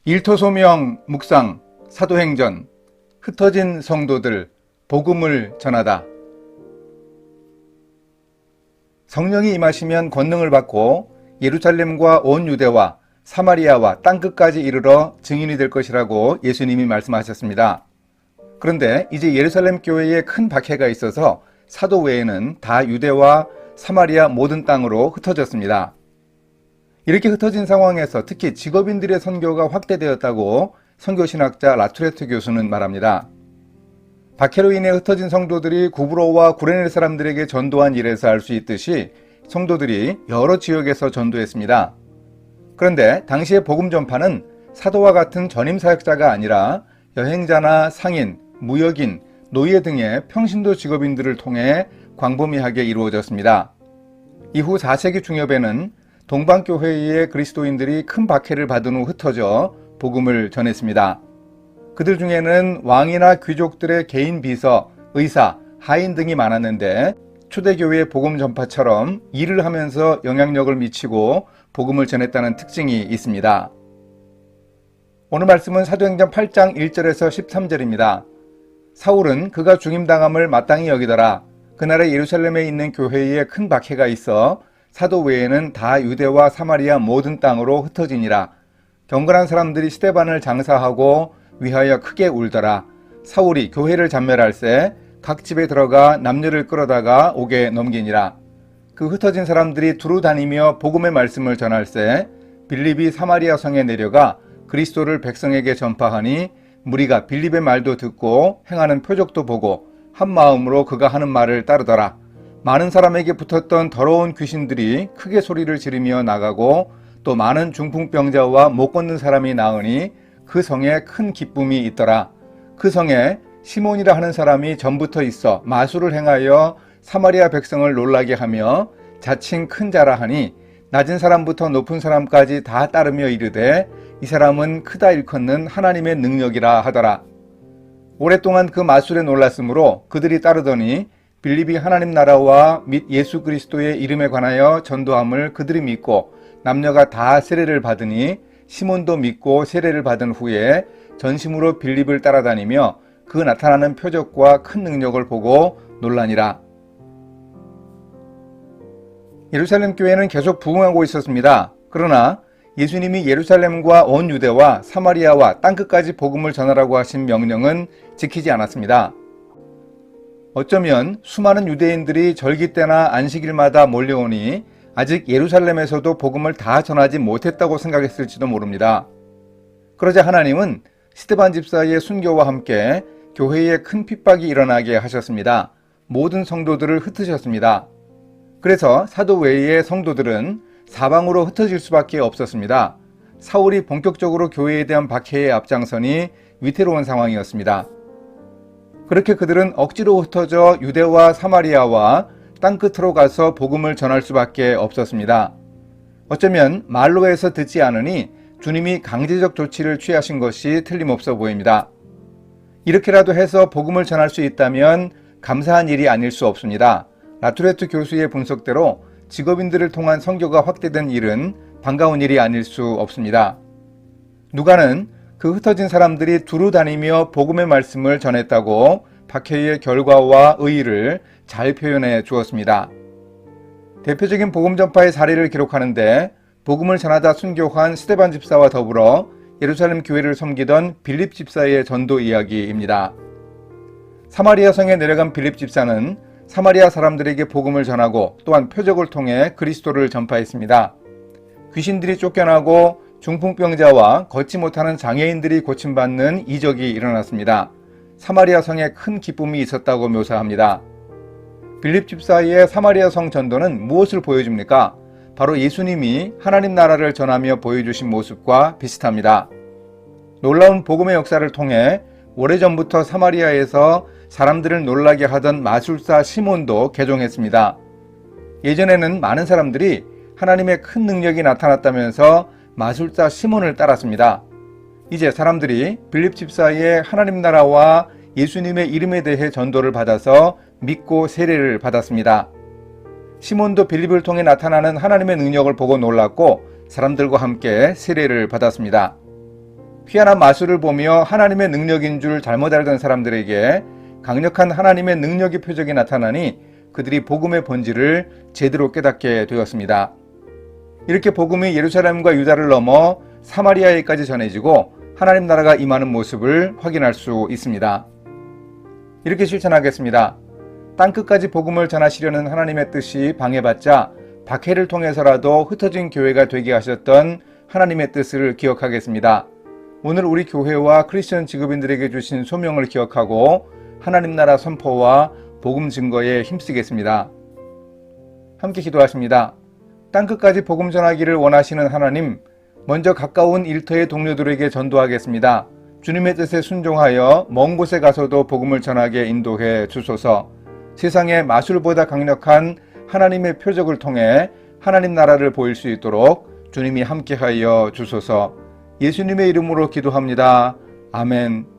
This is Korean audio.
일토소명 묵상 사도행전 흩어진 성도들 복음을 전하다. 성령이 임하시면 권능을 받고 예루살렘과 온 유대와 사마리아와 땅끝까지 이르러 증인이 될 것이라고 예수님이 말씀하셨습니다. 그런데 이제 예루살렘 교회에 큰 박해가 있어서 사도 외에는 다 유대와 사마리아 모든 땅으로 흩어졌습니다. 이렇게 흩어진 상황에서 특히 직업인들의 선교가 확대되었다고 선교신학자 라투레트 교수는 말합니다. 박해로 인해 흩어진 성도들이 구브로와 구레네 사람들에게 전도한 일에서 알 수 있듯이 성도들이 여러 지역에서 전도했습니다. 그런데 당시의 복음 전파는 사도와 같은 전임 사역자가 아니라 여행자나 상인, 무역인, 노예 등의 평신도 직업인들을 통해 광범위하게 이루어졌습니다. 이후 4세기 중엽에는 동방교회의 그리스도인들이 큰 박해를 받은 후 흩어져 복음을 전했습니다. 그들 중에는 왕이나 귀족들의 개인 비서, 의사, 하인 등이 많았는데 초대교회의 복음 전파처럼 일을 하면서 영향력을 미치고 복음을 전했다는 특징이 있습니다. 오늘 말씀은 사도행전 8장 1절에서 13절입니다. 사울은 그가 죽임당함을 마땅히 여기더라. 그날에 예루살렘에 있는 교회에 큰 박해가 있어 사도 외에는 다 유대와 사마리아 모든 땅으로 흩어지니라. 경건한 사람들이 스데반을 장사하고 위하여 크게 울더라. 사울이 교회를 잔멸할새 각 집에 들어가 남녀를 끌어다가 옥에 넘기니라. 그 흩어진 사람들이 두루 다니며 복음의 말씀을 전할새 빌립이 사마리아 성에 내려가 그리스도를 백성에게 전파하니 무리가 빌립의 말도 듣고 행하는 표적도 보고 한 마음으로 그가 하는 말을 따르더라. 많은 사람에게 붙었던 더러운 귀신들이 크게 소리를 지르며 나가고 또 많은 중풍병자와 못 걷는 사람이 나으니 그 성에 큰 기쁨이 있더라. 그 성에 시몬이라 하는 사람이 전부터 있어 마술을 행하여 사마리아 백성을 놀라게 하며 자칭 큰 자라 하니 낮은 사람부터 높은 사람까지 다 따르며 이르되 이 사람은 크다 일컫는 하나님의 능력이라 하더라. 오랫동안 그 마술에 놀랐으므로 그들이 따르더니 빌립이 하나님 나라와 및 예수 그리스도의 이름에 관하여 전도함을 그들이 믿고 남녀가 다 세례를 받으니 시몬도 믿고 세례를 받은 후에 전심으로 빌립을 따라다니며 그 나타나는 표적과 큰 능력을 보고 놀라니라. 예루살렘 교회는 계속 부흥하고 있었습니다. 그러나 예수님이 예루살렘과 온 유대와 사마리아와 땅끝까지 복음을 전하라고 하신 명령은 지키지 않았습니다. 어쩌면 수많은 유대인들이 절기 때나 안식일마다 몰려오니 아직 예루살렘에서도 복음을 다 전하지 못했다고 생각했을지도 모릅니다. 그러자 하나님은 스데반 집사의 순교와 함께 교회에 큰 핍박이 일어나게 하셨습니다. 모든 성도들을 흩으셨습니다. 그래서 사도 외의 성도들은 사방으로 흩어질 수밖에 없었습니다. 사울이 본격적으로 교회에 대한 박해에 앞장서니 위태로운 상황이었습니다. 그렇게 그들은 억지로 흩어져 유대와 사마리아와 땅끝으로 가서 복음을 전할 수밖에 없었습니다. 어쩌면 말로 해서 듣지 않으니 주님이 강제적 조치를 취하신 것이 틀림없어 보입니다. 이렇게라도 해서 복음을 전할 수 있다면 감사한 일이 아닐 수 없습니다. 라투레트 교수의 분석대로 직업인들을 통한 선교가 확대된 일은 반가운 일이 아닐 수 없습니다. 누가는 그 흩어진 사람들이 두루 다니며 복음의 말씀을 전했다고 박해의 결과와 의의를 잘 표현해 주었습니다. 대표적인 복음 전파의 사례를 기록하는데 복음을 전하다 순교한 스데반 집사와 더불어 예루살렘 교회를 섬기던 빌립 집사의 전도 이야기입니다. 사마리아 성에 내려간 빌립 집사는 사마리아 사람들에게 복음을 전하고 또한 표적을 통해 그리스도를 전파했습니다. 귀신들이 쫓겨나고 중풍병자와 걷지 못하는 장애인들이 고침받는 이적이 일어났습니다. 사마리아 성에 큰 기쁨이 있었다고 묘사합니다. 빌립 집사의 사마리아 성 전도는 무엇을 보여줍니까? 바로 예수님이 하나님 나라를 전하며 보여주신 모습과 비슷합니다. 놀라운 복음의 역사를 통해 오래전부터 사마리아에서 사람들을 놀라게 하던 마술사 시몬도 개종했습니다. 예전에는 많은 사람들이 하나님의 큰 능력이 나타났다면서 마술사 시몬을 따랐습니다. 이제 사람들이 빌립 집사의 하나님 나라와 예수님의 이름에 대해 전도를 받아서 믿고 세례를 받았습니다. 시몬도 빌립을 통해 나타나는 하나님의 능력을 보고 놀랐고 사람들과 함께 세례를 받았습니다. 희한한 마술을 보며 하나님의 능력인 줄 잘못 알던 사람들에게 강력한 하나님의 능력의 표적이 나타나니 그들이 복음의 본질을 제대로 깨닫게 되었습니다. 이렇게 복음이 예루살렘과 유다를 넘어 사마리아에까지 전해지고 하나님 나라가 임하는 모습을 확인할 수 있습니다. 이렇게 실천하겠습니다. 땅끝까지 복음을 전하시려는 하나님의 뜻이 방해받자 박해를 통해서라도 흩어진 교회가 되게 하셨던 하나님의 뜻을 기억하겠습니다. 오늘 우리 교회와 크리스천 직업인들에게 주신 소명을 기억하고 하나님 나라 선포와 복음 증거에 힘쓰겠습니다. 함께 기도하십니다. 땅끝까지 복음 전하기를 원하시는 하나님, 먼저 가까운 일터의 동료들에게 전도하겠습니다. 주님의 뜻에 순종하여 먼 곳에 가서도 복음을 전하게 인도해 주소서. 세상의 마술보다 강력한 하나님의 표적을 통해 하나님 나라를 보일 수 있도록 주님이 함께하여 주소서. 예수님의 이름으로 기도합니다. 아멘.